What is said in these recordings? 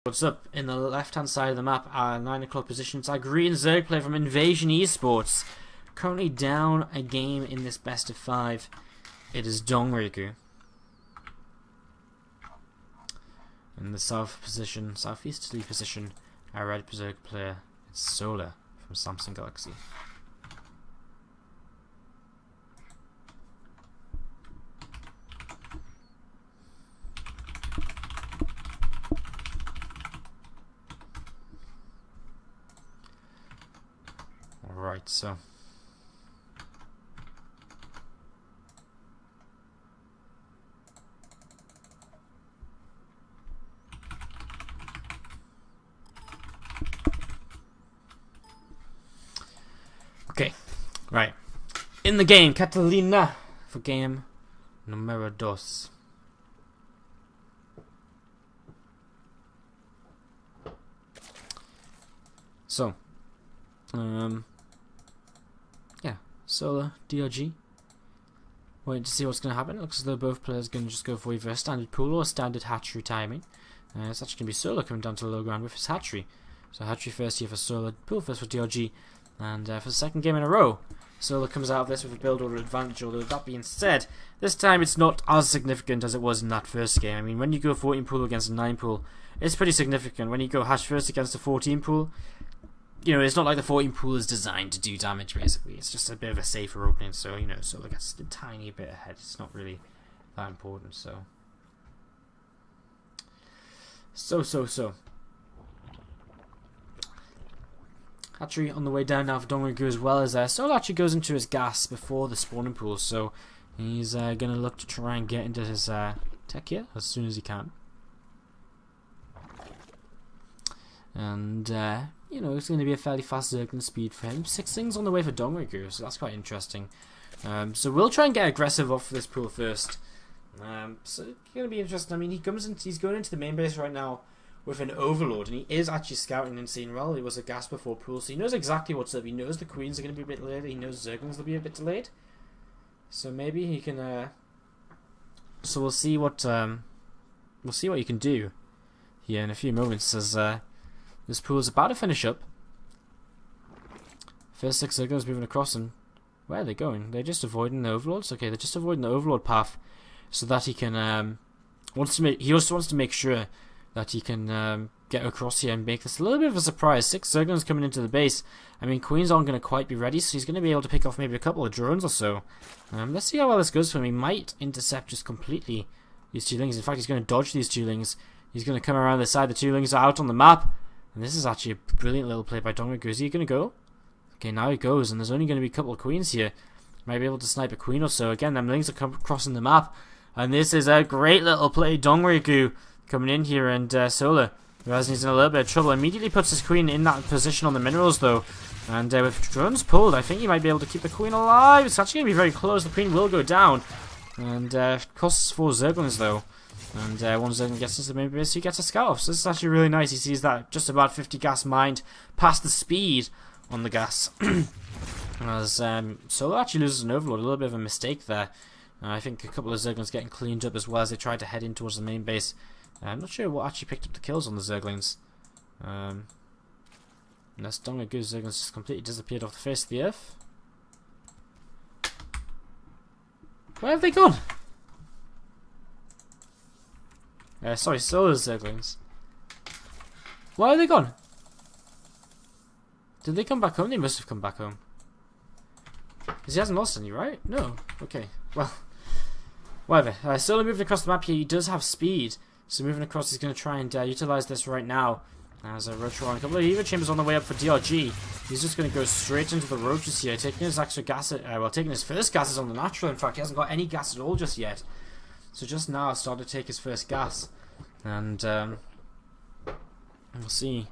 What's up? In the left-hand side of the map, our 9 o'clock position, it's our green Zerg player from Invasion Esports. Currently down a game in this best of 5. It is DongRaeGu. In the southeasterly position, our red Zerg player, it's Solar from Samsung Galaxy. Alright, so okay, right. In the game, Catalina for game numero dos. So, yeah, Solar, DRG. Waiting to see what's going to happen. It looks as though both players are going to just go for either a standard pool or a standard hatchery timing. It's actually going to be Solar coming down to the low ground with his hatchery. So hatchery first here for Solar, pool first for DRG. And for the second game in a row, Solar comes out of this with a build order advantage, although that being said, this time it's not as significant as it was in that first game. I mean, when you go 14 pool against a 9 pool, it's pretty significant. When you go hatch first against a 14 pool, you know, it's not like the 14 pool is designed to do damage, basically. It's just a bit of a safer opening, so, you know, Solar gets a tiny bit ahead. It's not really that important, so. Hatchery on the way down now for DongRaeGu as well as Solar actually goes into his gas before the spawning pool, so he's going to look to try and get into his tech here as soon as he can. And, you know, it's going to be a fairly fast Zergling speed for him. 6 things on the way for DongRaeGu, so that's quite interesting. So we'll try and get aggressive off this pool first. So it's going to be interesting. I mean, he's going into the main base right now with an Overlord, and he is actually scouting and seeing, well, he was a gas before pool, so he knows exactly what's up. He knows the queens are going to be a bit later. He knows Zerglings will be a bit delayed. So maybe he can, so we'll see what he can do here in a few moments as, this pool is about to finish up. First 6 Zerglings moving across, and where are they going? They're just avoiding the Overlords? Okay, they're just avoiding the Overlord path so that he can, he also wants to make sure that he can get across here and make this a little bit of a surprise. 6 Zerglings coming into the base. I mean, queens aren't going to quite be ready, so he's going to be able to pick off maybe a couple of drones or so. Let's see how well this goes for him. He might intercept just completely these 2-lings. In fact, he's going to dodge these 2-lings. He's going to come around the side. The 2-lings are out on the map. And this is actually a brilliant little play by DongRaeGu. Is he going to go? Okay, now he goes, and there's only going to be a couple of queens here. Might be able to snipe a queen or so. Again, them lings are crossing the map. And this is a great little play. DongRaeGu coming in here, and Solar, who has he's in a little bit of trouble, immediately puts his queen in that position on the minerals, though. And with drones pulled, I think he might be able to keep the queen alive. It's actually going to be very close. The queen will go down. And costs 4 Zerglings, though. And one Zergling gets into the main base, so he gets a scout off. So this is actually really nice. He sees that just about 50 gas mined past the speed on the gas. As Solar actually loses an Overlord, a little bit of a mistake there. I think a couple of Zerglings getting cleaned up as well as they tried to head in towards the main base. I'm not sure what actually picked up the kills on the Zerglings. Unless DongRaeGu's Zerglings just completely disappeared off the face of the earth. Where have they gone? Sorry, Solar's Zerglings. Why are they gone? Did they come back home? They must have come back home. Because he hasn't lost any, right? No. Okay. Well, whatever. Solar moving across the map here. He does have speed. So moving across, he's going to try and utilize this right now. As a roach on a couple of Eva Chambers on the way up for DRG. He's just going to go straight into the roaches here, taking his extra gas. Taking his first gases on the natural. In fact, he hasn't got any gas at all just yet. So just now, started to take his first gas, and we'll see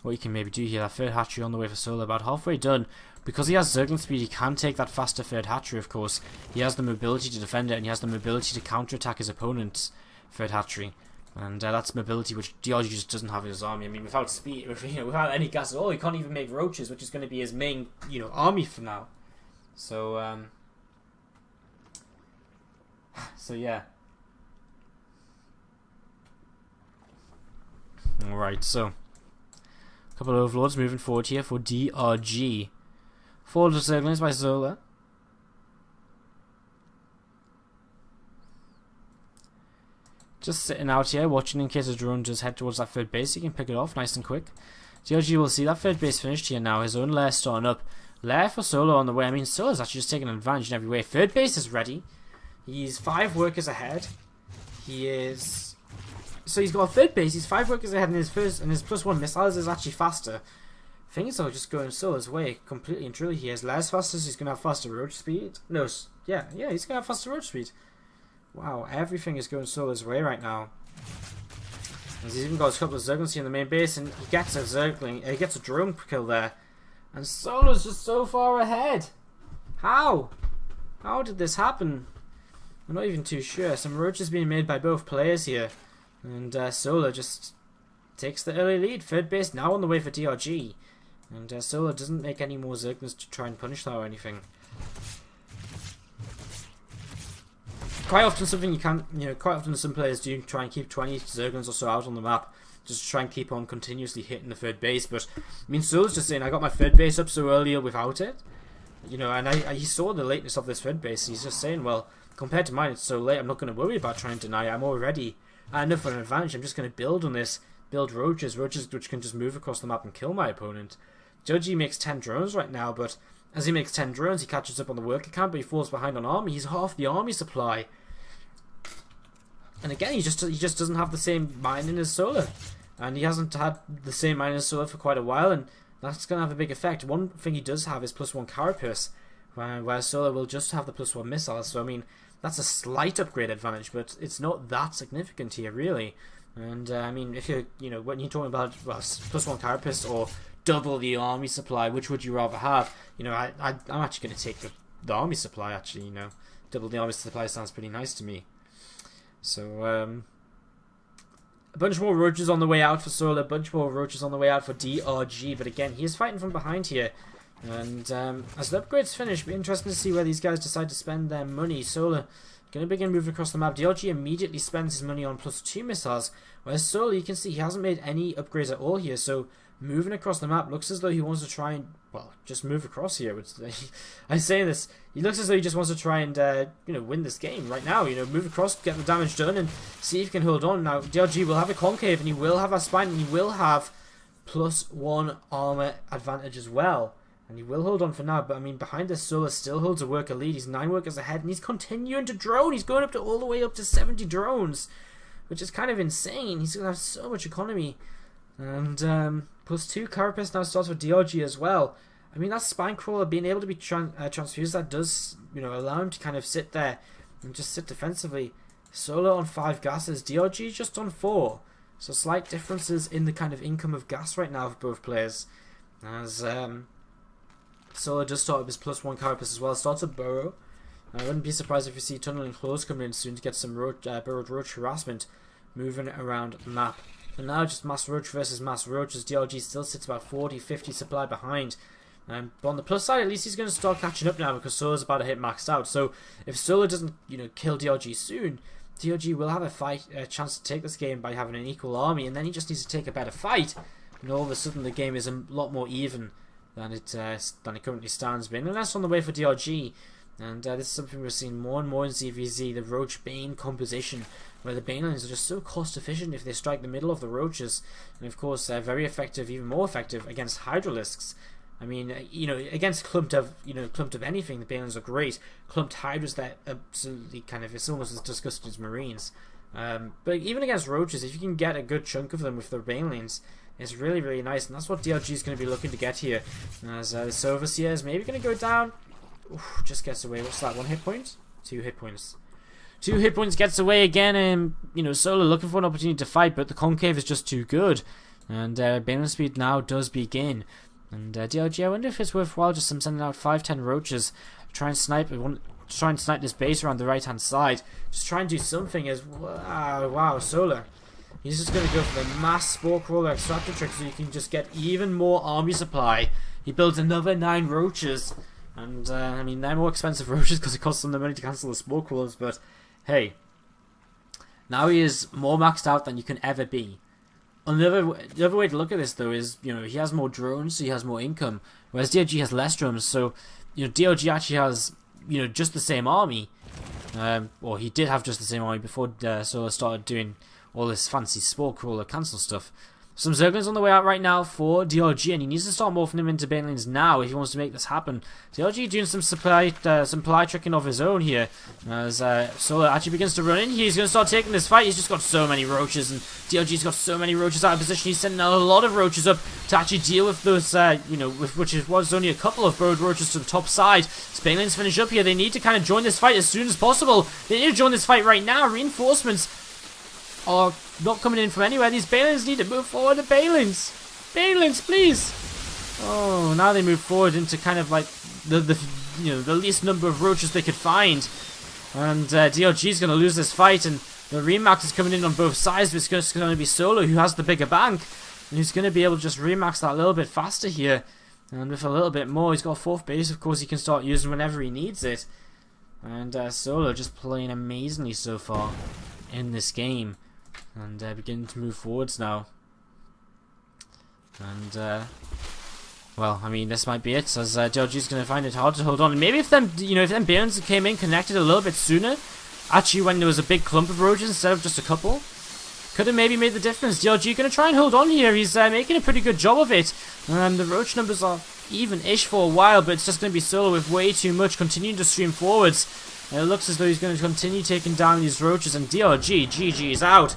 what he can maybe do here. That third hatchery on the way for Solar, about halfway done. Because he has Zergling speed, he can take that faster third hatchery. Of course, he has the mobility to defend it, and he has the mobility to counterattack his opponent's third hatchery. And that's mobility which DRG just doesn't have in his army. I mean, without speed, without any gas at all, he can't even make roaches, which is going to be his main, army for now. So, yeah. Alright, so a couple of overlords moving forward here for DRG. Forward to circlings by Zola. Just sitting out here, watching in case the drone does head towards that third base. He can pick it off nice and quick. DRG will see that third base finished here now. His own lair starting up. Lair for Solo on the way. I mean, Solo's actually just taking advantage in every way. Third base is ready. He's 5 workers ahead. He is... So he's got a third base. He's 5 workers ahead, and his +1 missiles is actually faster. Things are just going Solo's way completely and truly. He has Lair's faster, so he's going to have faster roach speed. No, yeah, he's going to have faster roach speed. Wow, everything is going Solo's way right now. He's even got a couple of Zerglings here in the main base, and he gets a Zergling. He gets a drone kill there. And Solo's just so far ahead. How? How did this happen? I'm not even too sure. Some roaches being made by both players here. And Solo just takes the early lead. Third base now on the way for DRG. And Solo doesn't make any more Zerglings to try and punish that or anything. Quite often something you can, quite often some players do try and keep 20 Zerglings or so out on the map. Just try and keep on continuously hitting the third base. But, I mean, Solo's just saying, I got my third base up so earlier without it. And he saw the lateness of this third base. He's just saying, well, compared to mine, it's so late, I'm not going to worry about trying to deny it. I'm already enough of an advantage. I'm just going to build on this. Build roaches which can just move across the map and kill my opponent. Joji makes 10 drones right now, but as he makes 10 drones, he catches up on the worker count, but he falls behind on army. He's half the army supply. And again, he just doesn't have the same mining as Solo. And he hasn't had the same mining as Solo for quite a while, and that's going to have a big effect. One thing he does have is +1 carapace, where Solo will just have the +1 missiles. So, I mean, that's a slight upgrade advantage, but it's not that significant here, really. And, I mean, if you're, when you're talking about +1 carapace or double the army supply, which would you rather have? I'm actually going to take the army supply, actually, Double the army supply sounds pretty nice to me. So, a bunch more roaches on the way out for Solo, a bunch more roaches on the way out for DRG, but again, he is fighting from behind here. And as the upgrades finish, it'll be interesting to see where these guys decide to spend their money. Solo going to begin moving across the map. DRG immediately spends his money on +2 missiles, whereas Solo, you can see he hasn't made any upgrades at all here, so moving across the map looks as though he wants to try and, well, just move across here. I'm saying this, he looks as though he just wants to try and, win this game right now. Move across, get the damage done, and see if he can hold on. Now, DRG will have a concave, and he will have a spine, and he will have +1 armor advantage as well. And he will hold on for now, but I mean, behind this, Solo still holds a worker lead. He's 9 workers ahead, and he's continuing to drone. He's going all the way up to 70 drones, which is kind of insane. He's going to have so much economy. And +2 carapace now starts for DRG as well. I mean, that spine crawler being able to be transfused, that does, allow him to kind of sit there and just sit defensively. Solo on 5 gases, DRG just on 4. So slight differences in the kind of income of gas right now for both players. As Solo does start up his +1 carapace as well, starts a burrow. I wouldn't be surprised if you see tunneling claws coming in soon to get some burrowed roach harassment moving around the map. And now just mass roach versus mass roach, as DRG still sits about 40-50 supply behind. But on the plus side, at least he's going to start catching up now, because Solo's about to hit maxed out. So if Solo doesn't, kill DRG soon, DRG will have a chance to take this game by having an equal army, and then he just needs to take a better fight. And all of a sudden, the game is a lot more even than it currently stands. But unless on the way for DRG, and this is something we're seeing more and more in ZVZ, the Roach Bane composition, where the Banelings are just so cost efficient if they strike the middle of the Roaches, and of course they're very effective, even more effective against Hydralisks. I mean, against clumped of anything, the Banelings are great. Clumped Hydras, they're absolutely it's almost as disgusting as Marines. But even against Roaches, if you can get a good chunk of them with the Banelings, it's really, really nice, and that's what DRG is going to be looking to get here. As the Overseer is maybe going to go down. Oof, just gets away. What's that? 1 hit point? 2 hit points. 2 hit points, gets away again, and Solo looking for an opportunity to fight, but the concave is just too good. And Baneling speed now does begin. And DRG, I wonder if it's worthwhile just sending out 5-10 roaches, try and snipe this base around the right hand side. Just try and do something. As wow, Solo. He's just going to go for the mass spore crawler extractor trick so you can just get even more army supply. He builds another 9 roaches. And, I mean, they're more expensive roaches because it costs them the money to cancel the spore crawlers, but hey. Now he is more maxed out than you can ever be. And the other way to look at this though is, you know, he has more drones, so he has more income, whereas DRG has less drones. So, you know, DRG actually has, you know, just the same army. Or he did have just the same army before Solo started doing all this fancy spore crawler cancel stuff. Some Zerglings on the way out right now for DRG, and he needs to start morphing them into banelings now if he wants to make this happen. DRG doing some supply tricking of his own here. As Solo actually begins to run in here, he's going to start taking this fight. He's just got so many roaches, and DRG's got so many roaches out of position. He's sending a lot of roaches up to actually deal with those, you know, which was only a couple of burrowed roaches to the top side. As banelings finish up here, they need to kind of join this fight as soon as possible. They need to join this fight right now. Reinforcements are not coming in from anywhere. These Balins need to move forward to Balins. Balins, please. Oh, now they move forward into kind of like the you know, the least number of roaches they could find. And DRG's going to lose this fight, and the Remax is coming in on both sides, but it's just going to be Solo who has the bigger bank, and he's going to be able to just Remax that a little bit faster here. And with a little bit more, he's got a 4th base, of course, he can start using whenever he needs it. And Solo just playing amazingly so far in this game. And beginning to move forwards now. And well, I mean, this might be it, as DRG's going to find it hard to hold on. And maybe if them, you know, if them Barons came in connected a little bit sooner, actually when there was a big clump of roaches instead of just a couple, could have maybe made the difference. DRG going to try and hold on here. He's making a pretty good job of it. The roach numbers are even-ish for a while, but it's just going to be Solo with way too much, continuing to stream forwards. It looks as though he's going to continue taking down these roaches, and DRG, GG is out.